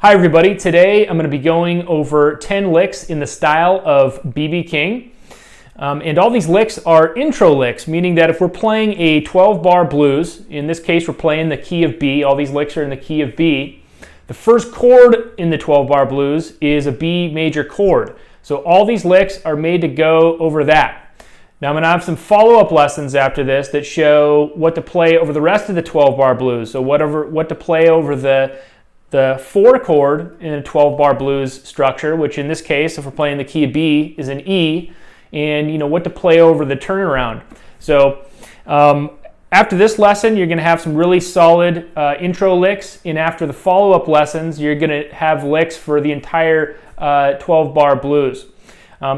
Hi everybody, today I'm going to be going over 10 licks in the style of B.B. King. And all these licks are intro licks, meaning that if we're playing a 12-bar blues, in this case we're playing the key of B, all these licks are in the key of B, the first chord in the 12-bar blues is a B major chord. So all these licks are made to go over that. Now I'm going to have some follow-up lessons after this that show what to play over the rest of the 12-bar blues. So what to play over the 4 chord in a 12-bar blues structure, which in this case, if we're playing the key of B, is an E, and what to play over the turnaround. So after this lesson, you're going to have some really solid intro licks, and after the follow-up lessons, you're going to have licks for the entire 12-bar blues.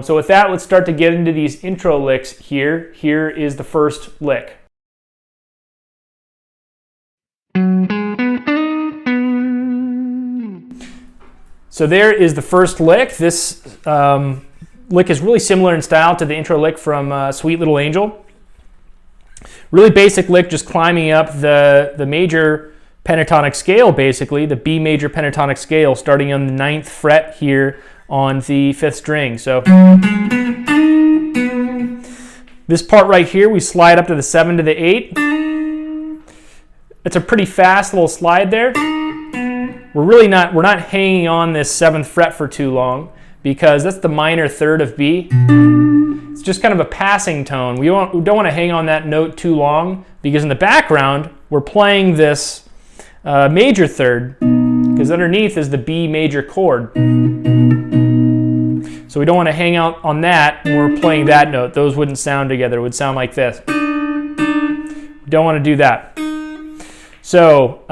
So with that, let's start to get into these intro licks here. Here is the first lick. So there is the first lick. This lick is really similar in style to the intro lick from Sweet Little Angel. Really basic lick, just climbing up the major pentatonic scale, basically, the B major pentatonic scale, starting on the 9th fret here on the 5th string. So this part right here, we slide up to the 7 to the 8. It's a pretty fast little slide there. We're not hanging on this 7th fret for too long because that's the minor third of B. It's just kind of a passing tone. We don't want to hang on that note too long because in the background we're playing this major third because underneath is the B major chord. So we don't want to hang out on that when we're playing that note. Those wouldn't sound together. It would sound like this. We don't want to do that. So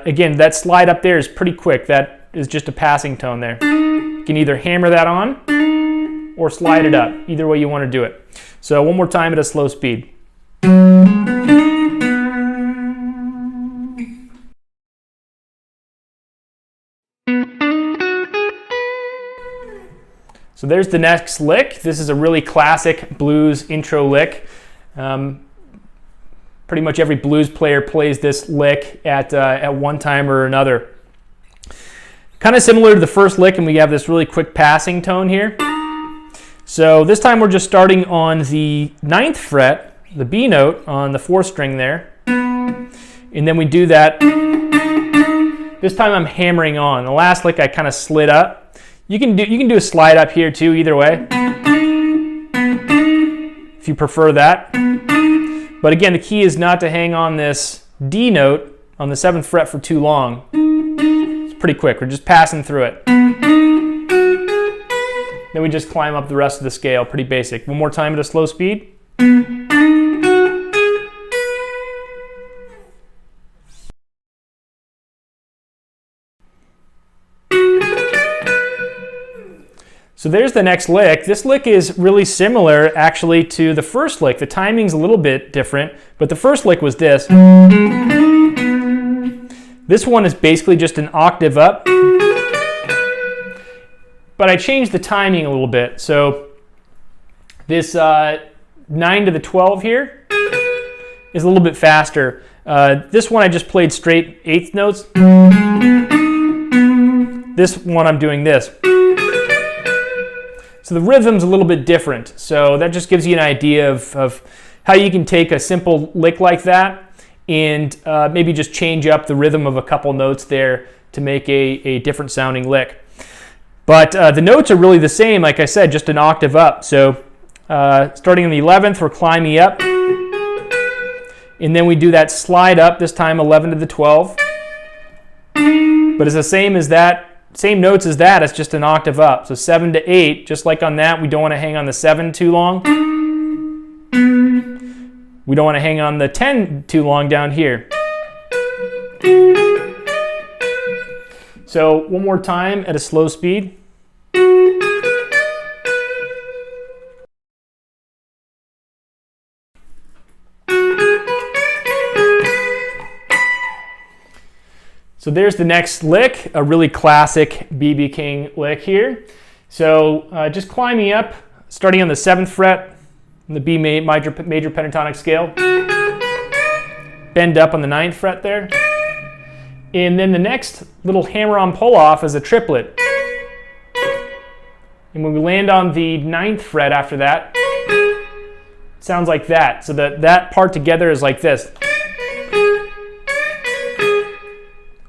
again, that slide up there is pretty quick. That is just a passing tone there. You can either hammer that on or slide it up. Either way you want to do it. So one more time at a slow speed. So there's the next lick. This is a really classic blues intro lick. Pretty much every blues player plays this lick at one time or another. Kind of similar to the first lick, and we have this really quick passing tone here. So this time we're just starting on the 9th fret, the B note on the 4th string there. And then we do that. This time I'm hammering on. The last lick I kind of slid up. You can do a slide up here too, either way, if you prefer that. But again, the key is not to hang on this D note on the 7th fret for too long. It's pretty quick. We're just passing through it. Then we just climb up the rest of the scale. Pretty basic. One more time at a slow speed. So there's the next lick. This lick is really similar actually to the first lick. The timing's a little bit different, but the first lick was this. This one is basically just an octave up, but I changed the timing a little bit. So this 9 to the 12 here is a little bit faster. This one I just played straight 8th notes. This one I'm doing this. So the rhythm's a little bit different. So that just gives you an idea of how you can take a simple lick like that and maybe just change up the rhythm of a couple notes there to make a different sounding lick. But the notes are really the same, like I said, just an octave up. So starting on the 11th, we're climbing up. And then we do that slide up, this time 11 to the 12. But it's the same as that. Same notes as that, it's just an octave up. So 7 to 8, just like on that, we don't want to hang on the 7 too long. We don't want to hang on the 10 too long down here. So one more time at a slow speed. So there's the next lick, a really classic B.B. King lick here. So just climbing up, starting on the 7th fret, the B major pentatonic scale. Bend up on the 9th fret there. And then the next little hammer-on pull-off is a triplet. And when we land on the 9th fret after that, it sounds like that. So that part together is like this.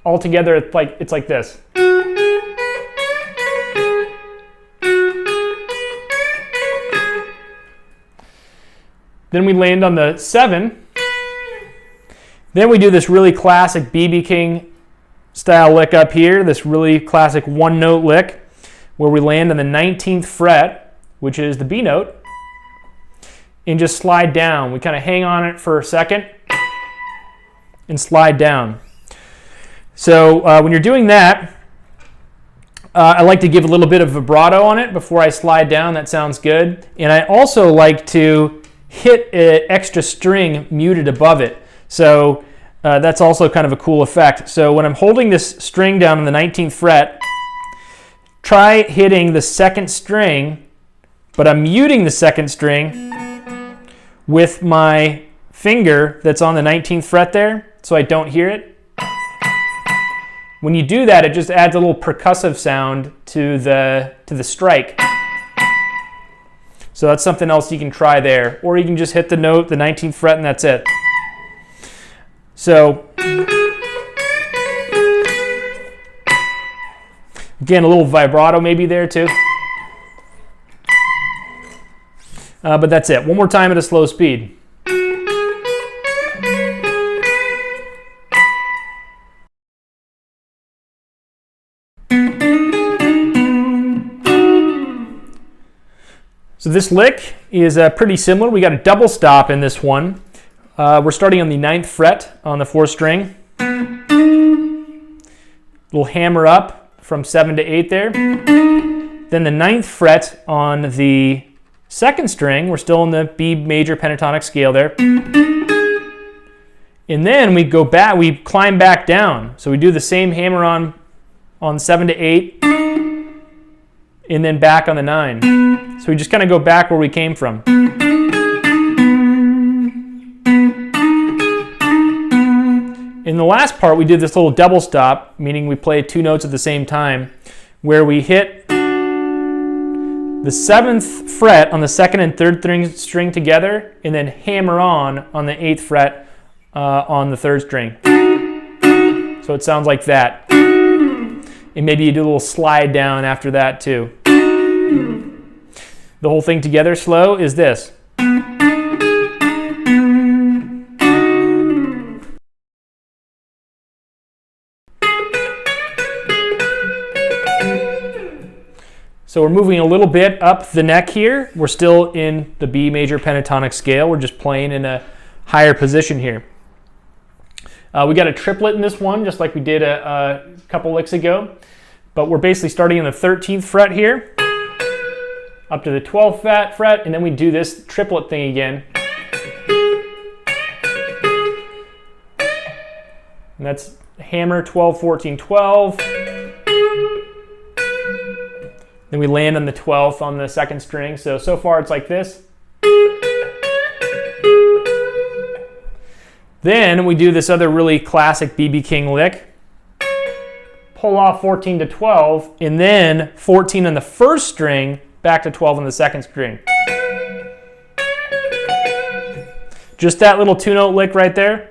All together, it's like this. Then we land on the 7. Then we do this really classic B.B. King style lick up here, this really classic one-note lick, where we land on the 19th fret, which is the B note, and just slide down. We kind of hang on it for a second and slide down. So when you're doing that, I like to give a little bit of vibrato on it before I slide down. That sounds good. And I also like to hit an extra string muted above it. So that's also kind of a cool effect. So when I'm holding this string down on the 19th fret, try hitting the 2nd string, but I'm muting the 2nd string with my finger that's on the 19th fret there, so I don't hear it. When you do that, it just adds a little percussive sound to the strike. So that's something else you can try there. Or you can just hit the note, the 19th fret, and that's it. So, again, a little vibrato maybe there too. But that's it. One more time at a slow speed. So this lick is pretty similar. We got a double stop in this one. We're starting on the 9th fret on the 4th string. We'll hammer up from 7 to 8 there. Then the 9th fret on the 2nd string. We're still in the B major pentatonic scale there. And then we go back, we climb back down. So we do the same hammer on 7 to 8, and then back on the 9. So we just kind of go back where we came from. In the last part, we did this little double stop, meaning we play 2 notes at the same time, where we hit the 7th fret on the 2nd and 3rd string together, and then hammer on the 8th fret on the 3rd string. So it sounds like that. And maybe you do a little slide down after that too. The whole thing together slow is this. So we're moving a little bit up the neck here. We're still in the B major pentatonic scale. We're just playing in a higher position here. We got a triplet in this one, just like we did a couple licks ago. But we're basically starting in the 13th fret here, up to the 12th fret, and then we do this triplet thing again. And that's hammer 12, 14, 12. Then we land on the 12th on the 2nd string. So far it's like this. Then we do this other really classic B.B. King lick. Pull off 14 to 12, and then 14 on the 1st string, back to 12 on the 2nd string. Just that little 2-note lick right there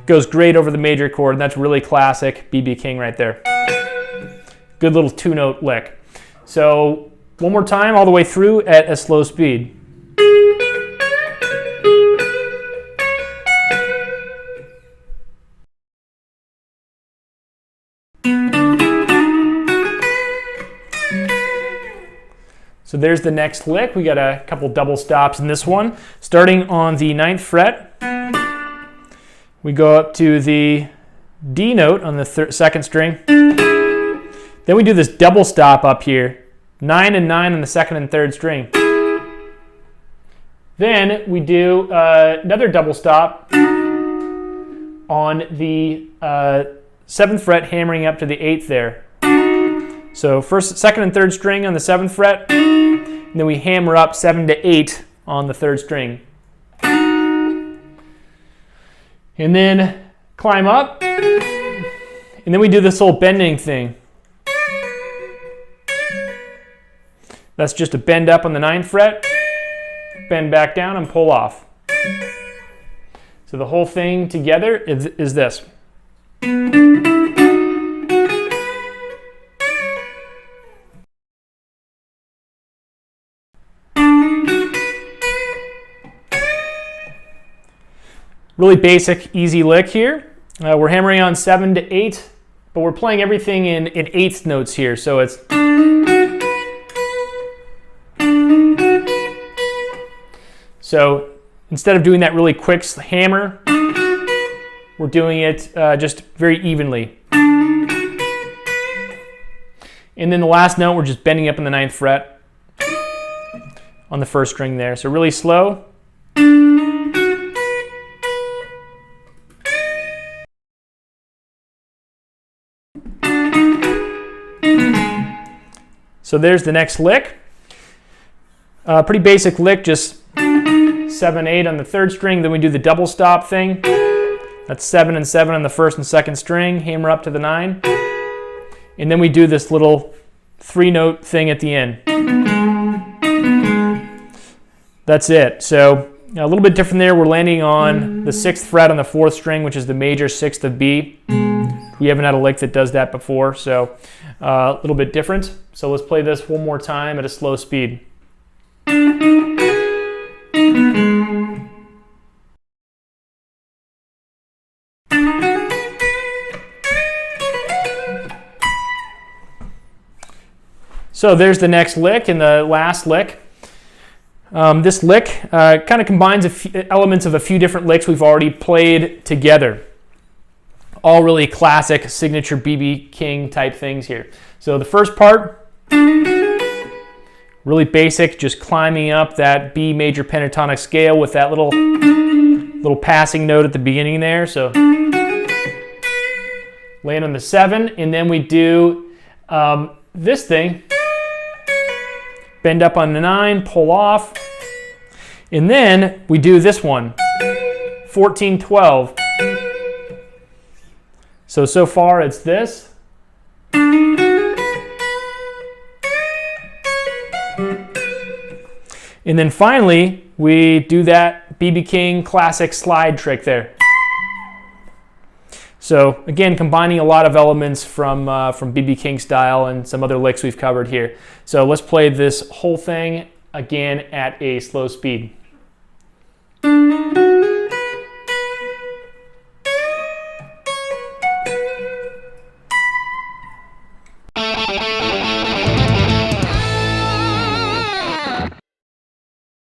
goes great over the major chord, and that's really classic B.B. King right there. Good little 2-note lick. So one more time all the way through at a slow speed. So there's the next lick. We got a couple double stops in this one. Starting on the 9th fret, we go up to the D note on the 2nd string. Then we do this double stop up here, 9 and 9 on the 2nd and 3rd string. Then we do another double stop on the 7th fret, hammering up to the 8th there. So 2nd and 3rd string on the 7th fret, and then we hammer up 7 to 8 on the 3rd string. And then climb up, and then we do this whole bending thing. That's just a bend up on the 9th fret, bend back down, and pull off. So the whole thing together is this. Really basic, easy lick here. We're hammering on 7 to 8, but we're playing everything in 1/8 notes here. So it's... So instead of doing that really quick hammer, we're doing it just very evenly. And then the last note, we're just bending up in the 9th fret on the first string there. So really slow. So there's the next lick. Pretty basic lick, just 7, 8 on the 3rd string. Then we do the double stop thing. That's 7 and 7 on the 1st and 2nd string. Hammer up to the 9. And then we do this little 3-note thing at the end. That's it. So a little bit different there. We're landing on the 6th fret on the 4th string, which is the major 6th of B. We haven't had a lick that does that before, so a little bit different. So let's play this one more time at a slow speed. So there's the next lick and the last lick. This lick kind of combines elements of a few different licks we've already played together. All really classic signature B.B. King type things here. So the first part, really basic, just climbing up that B major pentatonic scale with that little passing note at the beginning there. So land on the 7, and then we do this thing, bend up on the 9, pull off, and then we do this one, 14, 12. So far it's this. And then finally, we do that B.B. King classic slide trick there. So again, combining a lot of elements from B.B. King style and some other licks we've covered here. So let's play this whole thing again at a slow speed.